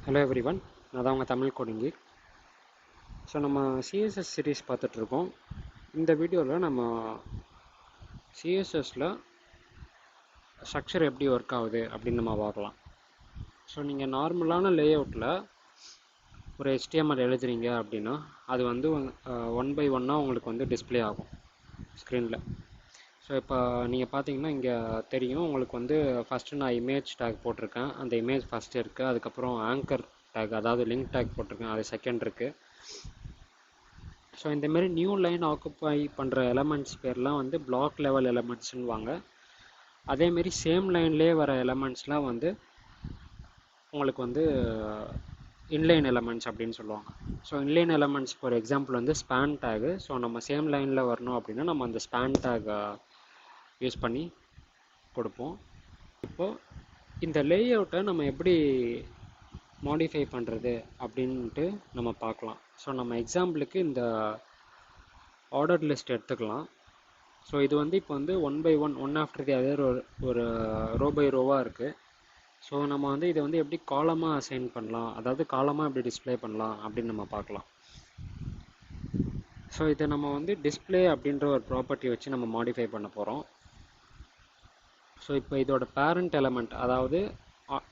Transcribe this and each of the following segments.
Hello everyone, நான் தான் உங்கள் தமிழ் கோடிங்கி. ஸோ நம்ம சிஎஸ்எஸ் சீரீஸ் பார்த்துட்ருக்கோம். இந்த வீடியோவில் நம்ம சிஎஸ்எஸில் ஸ்ட்ரக்சர் எப்படி ஒர்க் ஆகுது அப்படின்னு நம்ம பார்க்கலாம். ஸோ நீங்கள் நார்மலான லேஅவுட்டில் ஒரு HTML எழுதுறீங்க அப்படின்னா அது வந்து 1 by 1 உங்களுக்கு வந்து டிஸ்பிளே ஆகும் ஸ்க்ரீனில். ஸோ இப்போ நீங்கள் பார்த்தீங்கன்னா இங்கே தெரியும் உங்களுக்கு வந்து ஃபஸ்ட்டு நான் இமேஜ் டேக் போட்டிருக்கேன், அந்த இமேஜ் ஃபஸ்ட்டு இருக்குது. அதுக்கப்புறம் ஆங்கர் டேக், அதாவது லிங்க் டேக் போட்டிருக்கேன், அது செகண்ட் இருக்குது. ஸோ இந்தமாரி நியூ லைன் ஆக்குப்பை பண்ணுற எலமெண்ட்ஸ் பேர்லாம் வந்து பிளாக் லெவல் எலமெண்ட்ஸ்னு வாங்க. அதேமாரி சேம் லைன்லேயே வர எலமெண்ட்ஸ்லாம் வந்து உங்களுக்கு வந்து இன்லைன் எலமெண்ட்ஸ் அப்படின்னு சொல்லுவாங்க. So inline elements for example வந்து ஸ்பேன் டேகு. ஸோ நம்ம சேம் லைனில் வரணும் அப்படின்னா நம்ம அந்த ஸ்பேன் டேக்கை யூஸ் பண்ணி கொடுப்போம். இப்போது இந்த லேஅவுட்டை நம்ம எப்படி மாடிஃபை பண்ணுறது அப்படின்ட்டு நம்ம பார்க்கலாம். ஸோ நம்ம எக்ஸாம்பிளுக்கு இந்த ஆர்டர் லிஸ்ட் எடுத்துக்கலாம். ஸோ இது வந்து இப்போ வந்து 1 by 1 one after the other ஒரு ரோ பை ரோவாக இருக்குது. ஸோ நம்ம வந்து இதை வந்து எப்படி காலமாக அசைன் பண்ணலாம், அதாவது காலமாக எப்படி டிஸ்பிளே பண்ணலாம் அப்படின்னு நம்ம பார்க்கலாம். ஸோ இதை நம்ம வந்து டிஸ்பிளே அப்படின்ற ஒரு ப்ராப்பர்ட்டி வச்சு நம்ம மாடிஃபை பண்ண போகிறோம். ஸோ இப்போ இதோட பேரண்ட் எலமெண்ட், அதாவது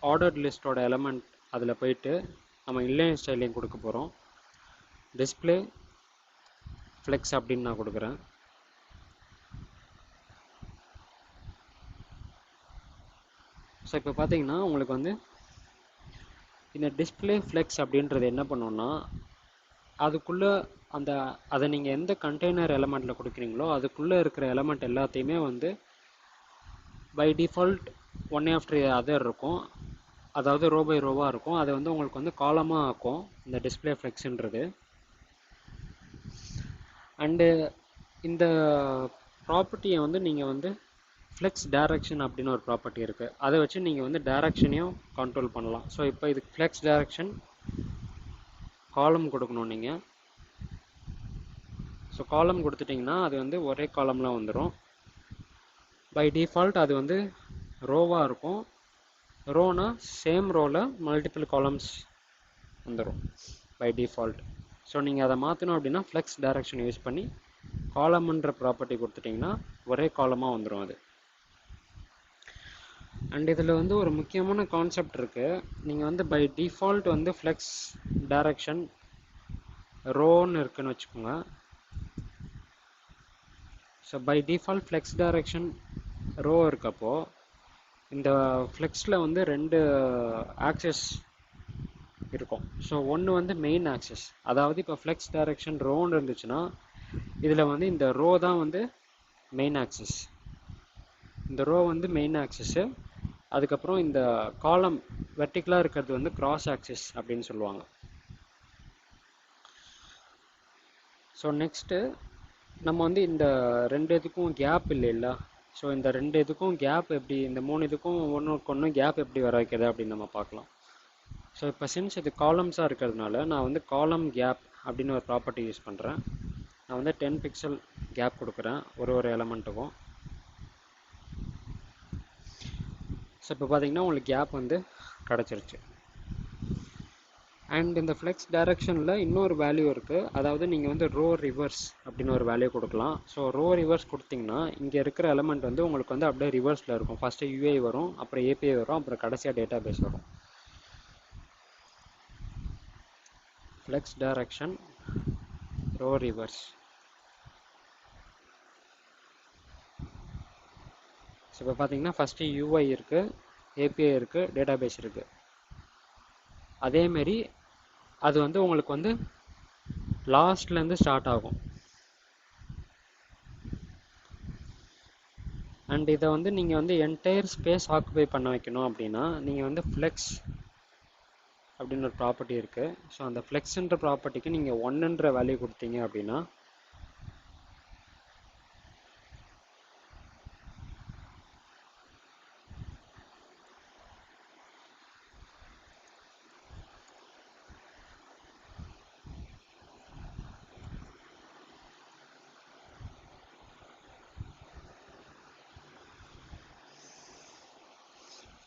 ஆர்டர் லிஸ்ட்டோட எலமெண்ட், அதில் போயிட்டு நம்ம இன்லைன் ஸ்டைலிங் கொடுக்க போகிறோம். டிஸ்பிளே ஃப்ளெக்ஸ் அப்படின்னு நான் கொடுக்குறேன். ஸோ இப்போ பார்த்தீங்கன்னா உங்களுக்கு வந்து இந்த டிஸ்பிளே ஃப்ளெக்ஸ் அப்படின்றது என்ன பண்ணோன்னா, அதுக்குள்ளே அதை நீங்கள் எந்த கண்டெய்னர் எலமெண்ட்டில் கொடுக்குறீங்களோ அதுக்குள்ளே இருக்கிற எலமெண்ட் எல்லாத்தையுமே வந்து by default one after other இருக்கும், அதாவது ரோ பை ரோவாக இருக்கும். அதை வந்து உங்களுக்கு வந்து காலமாக ஆக்கும் இந்த டிஸ்பிளே ஃப்ளெக்ஸுன்றது. அண்டு இந்த ப்ராப்பர்ட்டியை வந்து நீங்கள் வந்து ஃப்ளெக்ஸ் டைரக்ஷன் அப்படின்னு ஒரு ப்ராப்பர்ட்டி இருக்குது, அதை வச்சு நீங்கள் வந்து டைரக்ஷனையும் கண்ட்ரோல் பண்ணலாம். ஸோ இப்போ இதுக்கு ஃப்ளெக்ஸ் டைரக்ஷன் காலம் கொடுக்கணும் நீங்கள். ஸோ காலம் கொடுத்துட்டிங்கன்னா அது வந்து ஒரே காலம்லாம் வந்துடும். பை டிஃபால்ட் அது வந்து ரோவாக இருக்கும். ரோனா சேம் ரோவில் மல்டிபிள் காலம்ஸ் வந்துடும் பை டிஃபால்ட். ஸோ நீங்கள் அதை மாற்றணும் அப்படின்னா ஃப்ளெக்ஸ் டைரக்ஷன் யூஸ் பண்ணி காலம்ன்ற ப்ராப்பர்ட்டி கொடுத்துட்டிங்கன்னா ஒரே காலமாக வந்துடும் அது. அண்ட் இதில் வந்து ஒரு முக்கியமான கான்செப்ட் இருக்குது. நீங்கள் வந்து பை டிஃபால்ட் வந்து ஃப்ளெக்ஸ் டைரக்ஷன் ரோன்னு இருக்குன்னு வச்சுக்கோங்க. So by default flex direction row இருக்கப்போ இந்த ஃப்ளெக்ஸில் வந்து 2 ஆக்சஸ் இருக்கும். ஸோ ஒன்று வந்து மெயின் ஆக்சஸ், அதாவது இப்போ ஃப்ளெக்ஸ் டைரக்ஷன் ரோன்னு இருந்துச்சுன்னா இதில் வந்து இந்த ரோ தான் வந்து மெயின் ஆக்சஸ், இந்த ரோ வந்து மெயின் ஆக்சஸ்ஸு. அதுக்கப்புறம் இந்த காலம் வெர்டிக்கலாக இருக்கிறது வந்து கிராஸ் ஆக்சிஸ் அப்படின்னு சொல்லுவாங்க. ஸோ நெக்ஸ்ட்டு நம்ம வந்து இந்த 2 இதுக்கும் கேப் இல்லைல்ல. ஸோ இந்த 2 இதுக்கும் கேப் எப்படி, இந்த 3 இதுக்கும் ஒன்றுக்கு ஒன்று கேப் எப்படி வர வைக்கிறது அப்படின்னு நம்ம பார்க்கலாம். ஸோ இப்போ சின்ஸ் இது காலம்ஸாக இருக்கிறதுனால நான் வந்து காலம் கேப் அப்படின்னு ஒரு ப்ராப்பர்ட்டி யூஸ் பண்ணுறேன். நான் வந்து 10 பிக்சல் கேப் கொடுக்குறேன் ஒரு எலமெண்ட்டுக்கும். ஸோ இப்போ பார்த்தீங்கன்னா உங்களுக்கு கேப் வந்து கிடச்சிருச்சு. அண்ட் இந்த ஃப்ளெக்ஸ் டைரக்ஷனில் இன்னொரு வேல்யூ இருக்குது, அதாவது நீங்கள் வந்து ரோ ரிவர்ஸ் அப்படின்னு ஒரு வேல்யூ கொடுக்கலாம். ஸோ ரோ ரிவர்ஸ் கொடுத்தீங்கன்னா இங்கே இருக்கிற எலமெண்ட் வந்து உங்களுக்கு வந்து அப்படியே ரிவர்ஸில் இருக்கும். ஃபஸ்ட்டு யூஐ வரும், அப்புறம் ஏபிஐ வரும், அப்புறம் கடைசியாக டேட்டா பேஸ் வரும். Flex direction row reverse. So இப்போ பார்த்தீங்கன்னா ஃபஸ்ட்டு யூஐ இருக்குது, ஏபிஐ இருக்குது, டேட்டா பேஸ் இருக்குது. அதேமாரி அது வந்து உங்களுக்கு வந்து லாஸ்ட்லேருந்து ஸ்டார்ட் ஆகும். அண்ட் இதை வந்து நீங்கள் வந்து என்டையர் ஸ்பேஸ் ஆக்குபை பண்ண வைக்கணும் அப்படின்னா நீங்கள் வந்து ஃப்ளெக்ஸ் அப்படின்னு ஒரு ப்ராப்பர்ட்டி இருக்குது. ஸோ அந்த ஃப்ளெக்ஸுன்ற ப்ராப்பர்ட்டிக்கு நீங்கள் 1ன்ற வேல்யூ கொடுத்தீங்க அப்படின்னா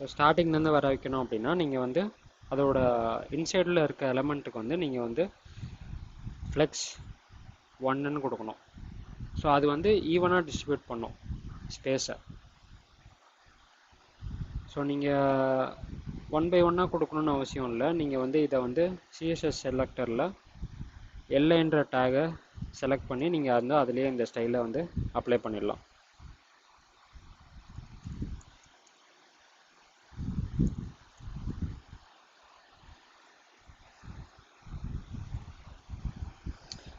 ஸோ ஸ்டார்டிங்லேருந்து வர வைக்கணும் அப்படின்னா நீங்கள் வந்து அதோட இன்சைடில் இருக்க எலமெண்ட்டுக்கு வந்து நீங்கள் வந்து ஃப்ளெக்ஸ் 1ன்னு கொடுக்கணும். ஸோ அது வந்து ஈவனாக டிஸ்ட்ரிபியூட் பண்ணும் ஸ்பேஸை. ஸோ நீங்கள் 1/1 கொடுக்கணுன்னு அவசியம் இல்லை. நீங்கள் வந்து இதை வந்து சிஎஸ்எஸ் செலக்டரில் எல்ஐன்ற டேகை செலக்ட் பண்ணி நீங்கள் வந்து அதுலேயே இந்த ஸ்டைலை வந்து அப்ளை பண்ணிடலாம்.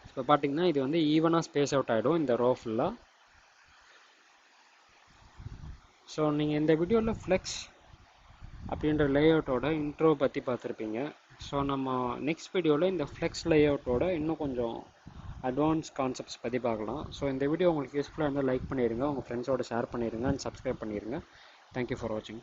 இப்போ பார்த்தீங்கன்னா இது வந்து ஈவனாக ஸ்பேஸ் அவுட் ஆகிடும் இந்த ரோ ஃபுல்லாக. ஸோ நீங்கள் இந்த வீடியோவில் ஃப்ளெக்ஸ் அப்படின்ற லேஅவுட்டோட இன்ட்ரோ பற்றி பார்த்துருப்பீங்க. ஸோ நம்ம நெக்ஸ்ட் வீடியோவில் இந்த ஃப்ளெக்ஸ் லேஅவுட்டோட இன்னும் கொஞ்சம் அட்வான்ஸ் கான்செப்ட்ஸ் பற்றி பார்க்கலாம். ஸோ இந்த வீடியோ உங்களுக்கு யூஸ்ஃபுல்லாக இருந்தால் லைக் பண்ணிடுங்க, உங்கள் ஃப்ரெண்ட்ஸோட ஷேர் பண்ணிடுங்க அண்ட் சப்ஸ்கிரைப் பண்ணிடுங்க. தேங்க்யூ ஃபார் வாட்சிங்.